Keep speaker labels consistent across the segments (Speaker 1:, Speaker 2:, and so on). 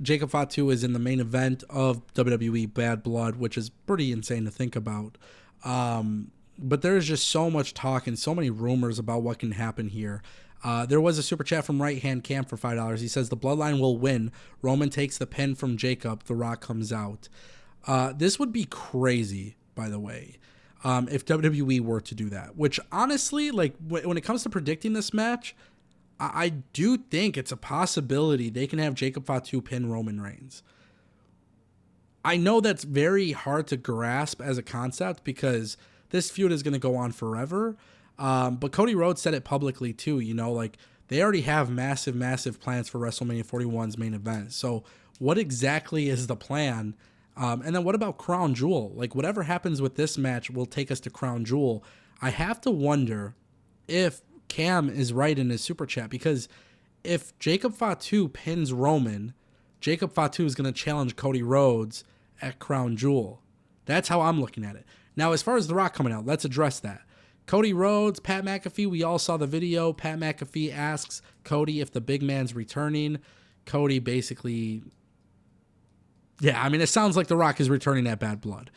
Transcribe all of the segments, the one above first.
Speaker 1: Jacob Fatu is in the main event of WWE Bad Blood, which is pretty insane to think about. But there is just so much talk and so many rumors about what can happen here. There was a super chat from Right Hand Cam for $5. He says the Bloodline will win. Roman takes the pin from Jacob. The Rock comes out. This would be crazy, by the way, if WWE were to do that. Which honestly, like when it comes to predicting this match, I do think it's a possibility they can have Jacob Fatu pin Roman Reigns. I know that's very hard to grasp as a concept because this feud is going to go on forever. But Cody Rhodes said it publicly too. You know, like they already have massive, massive plans for WrestleMania 41's main event. So what exactly is the plan? And then what about Crown Jewel? Like whatever happens with this match will take us to Crown Jewel. I have to wonder if Cam is right in his super chat, because if Jacob Fatu pins Roman, Jacob Fatu is going to challenge Cody Rhodes at Crown Jewel. That's how I'm looking at it. Now, as far as The Rock coming out, let's address that. Cody Rhodes, Pat McAfee, we all saw the video. Pat McAfee asks Cody if the big man's returning. Cody basically, yeah, I mean, it sounds like The Rock is returning at Bad Blood,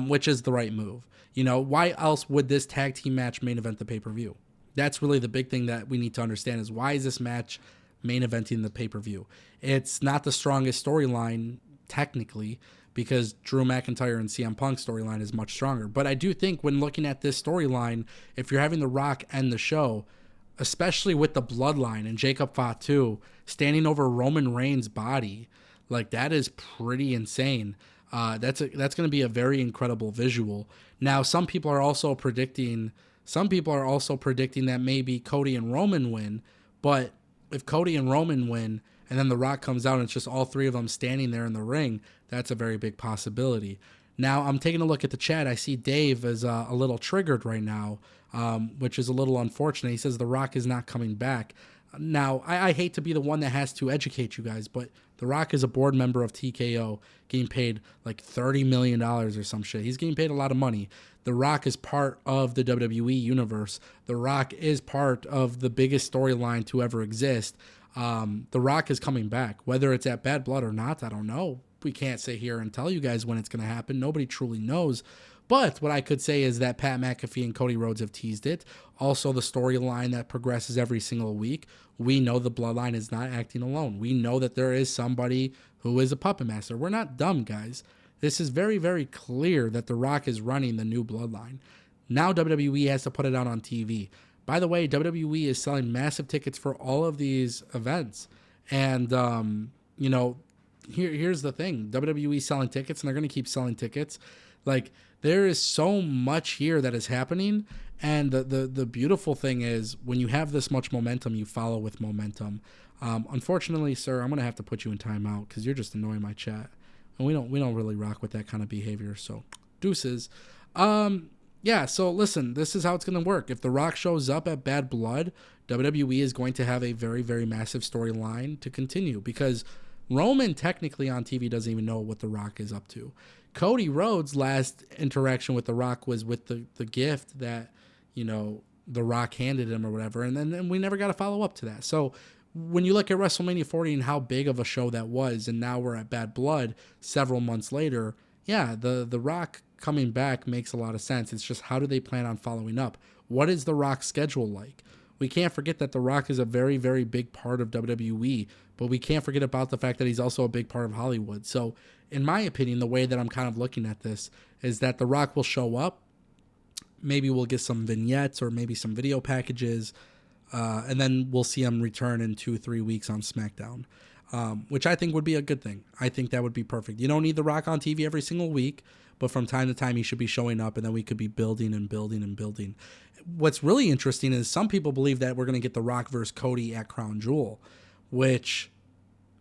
Speaker 1: which is the right move. You know, why else would this tag team match main event the pay-per-view? That's really the big thing that we need to understand is why is this match main eventing the pay-per-view? It's not the strongest storyline technically because Drew McIntyre and CM Punk storyline is much stronger. But I do think when looking at this storyline, if you're having The Rock end the show, especially with the bloodline and Jacob Fatu standing over Roman Reigns' body, like that is pretty insane. That's going to be a very incredible visual. Now, some people are also predicting that maybe Cody and Roman win, but if Cody and Roman win and then The Rock comes out and it's just all three of them standing there in the ring, that's a very big possibility. Now, I'm taking a look at the chat. I see Dave is a little triggered right now, which is a little unfortunate. He says The Rock is not coming back. Now, I hate to be the one that has to educate you guys, but The Rock is a board member of TKO, getting paid like $30 million or some shit. He's getting paid a lot of money. The Rock is part of the WWE universe. The Rock is part of the biggest storyline to ever exist. The Rock is coming back. Whether it's at Bad Blood or not, I don't know. We can't sit here and tell you guys when it's going to happen. Nobody truly knows. But what I could say is that Pat McAfee and Cody Rhodes have teased it. Also, the storyline that progresses every single week. We know the Bloodline is not acting alone. We know that there is somebody who is a puppet master. We're not dumb, guys. This is very, very clear that The Rock is running the new Bloodline. Now WWE has to put it out on TV. By the way, WWE is selling massive tickets for all of these events. And, here's the thing. WWE selling tickets, and they're going to keep selling tickets. Like, there is so much here that is happening. And the beautiful thing is when you have this much momentum, you follow with momentum. Unfortunately, sir, I'm going to have to put you in timeout because you're just annoying my chat. And we don't really rock with that kind of behavior. So deuces. So listen, this is how it's going to work. If The Rock shows up at Bad Blood, WWE is going to have a very, very massive storyline to continue because Roman technically on TV doesn't even know what The Rock is up to. Cody Rhodes' last interaction with The Rock was with the gift that, The Rock handed him or whatever. And then we never got a follow up to that. So when you look at WrestleMania 40 and how big of a show that was, and now we're at Bad Blood several months later, yeah, the Rock coming back makes a lot of sense. It's just how do they plan on following up? What is The Rock's schedule like? We can't forget that The Rock is a very, very big part of WWE, but we can't forget about the fact that he's also a big part of Hollywood. So, in my opinion, the way that I'm kind of looking at this is that The Rock will show up. Maybe we'll get some vignettes or maybe some video packages, and then we'll see him return in 2-3 weeks on SmackDown, which I think would be a good thing. I think that would be perfect. You don't need The Rock on TV every single week, but from time to time he should be showing up, and then we could be building and building and building. What's really interesting is some people believe that we're going to get The Rock versus Cody at Crown Jewel, which,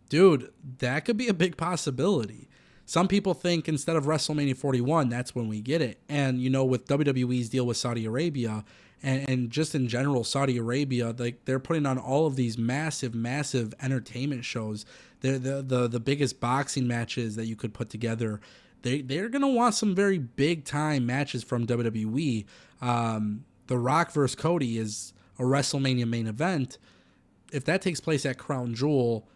Speaker 1: dude, that could be a big possibility. Some people think instead of WrestleMania 41, that's when we get it. And, with WWE's deal with Saudi Arabia and just in general, Saudi Arabia, like they're putting on all of these massive, massive entertainment shows. They're the biggest boxing matches that you could put together. They're going to want some very big time matches from WWE. The Rock versus Cody is a WrestleMania main event. If that takes place at Crown Jewel,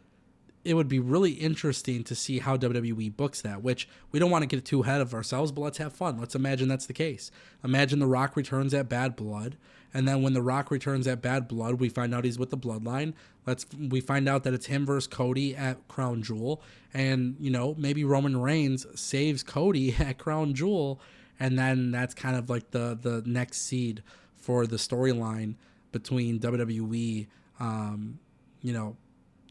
Speaker 1: it would be really interesting to see how WWE books that, which we don't want to get too ahead of ourselves, but let's have fun. Let's imagine that's the case. Imagine The Rock returns at Bad Blood, and then when The Rock returns at Bad Blood, we find out he's with the Bloodline. We find out that it's him versus Cody at Crown Jewel, and, you know, maybe Roman Reigns saves Cody at Crown Jewel, and then that's kind of like the next seed for the storyline between WWE, you know,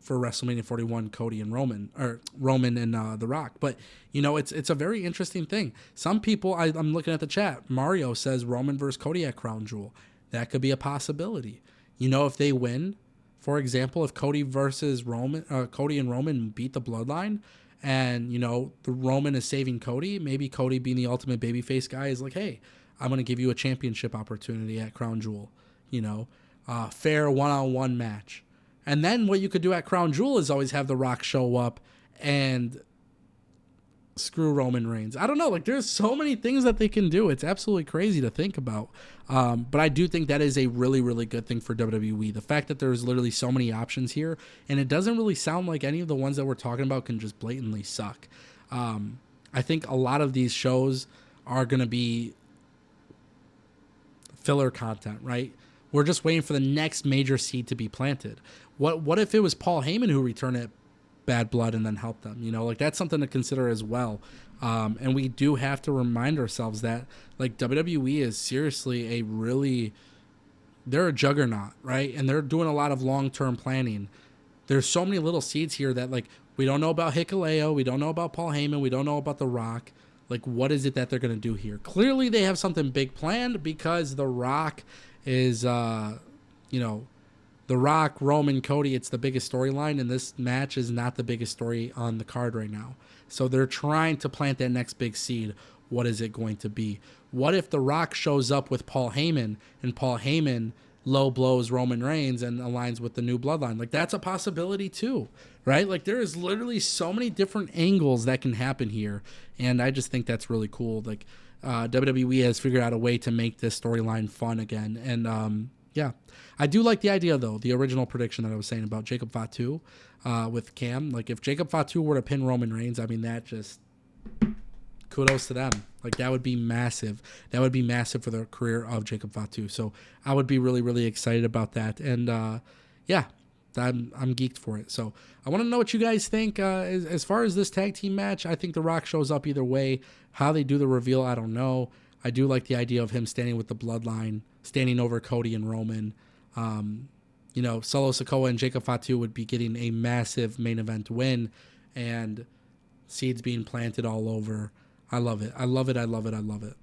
Speaker 1: for WrestleMania 41, Cody and Roman, or Roman and The Rock. But, you know, it's a very interesting thing. Some people, I'm looking at the chat, Mario says Roman versus Cody at Crown Jewel. That could be a possibility. You know, if they win, for example, if Cody versus Roman, Cody and Roman beat the Bloodline, and, you know, the Roman is saving Cody, maybe Cody being the ultimate babyface guy is like, hey, I'm going to give you a championship opportunity at Crown Jewel. You know, fair one-on-one match. And then what you could do at Crown Jewel is always have The Rock show up and screw Roman Reigns. I don't know. Like, there's so many things that they can do. It's absolutely crazy to think about. But I do think that is a really, really good thing for WWE. The fact that there's literally so many options here, and it doesn't really sound like any of the ones that we're talking about can just blatantly suck. I think a lot of these shows are going to be filler content, right? We're just waiting for the next major seed to be planted. What if it was Paul Heyman who returned at Bad Blood and then helped them? You know, like, that's something to consider as well. And we do have to remind ourselves that, like, WWE is seriously they're a juggernaut, right? And they're doing a lot of long-term planning. There's so many little seeds here that, like, we don't know about Hikuleo, we don't know about Paul Heyman, we don't know about The Rock. Like, what is it that they're going to do here? Clearly they have something big planned, because The Rock is, you know, The Rock, Roman, Cody, it's the biggest storyline, and this match is not the biggest story on the card right now. So they're trying to plant that next big seed. What is it going to be? What if The Rock shows up with Paul Heyman, and Paul Heyman low blows Roman Reigns and aligns with the new bloodline? Like, that's a possibility too, right? Like, there is literally so many different angles that can happen here, and I just think that's really cool. Like, WWE has figured out a way to make this storyline fun again, and yeah, I do like the idea, though, the original prediction that I was saying about Jacob Fatu with Cam. Like, if Jacob Fatu were to pin Roman Reigns, I mean, that just kudos to them. Like, that would be massive. That would be massive for the career of Jacob Fatu. So I would be really, really excited about that. And yeah, I'm geeked for it. So I want to know what you guys think. As far as this tag team match, I think The Rock shows up either way. How they do the reveal, I don't know. I do like the idea of him standing with the Bloodline, standing over Cody and Roman. You know, Solo Sikoa and Jacob Fatu would be getting a massive main event win, and seeds being planted all over. I love it. I love it. I love it. I love it.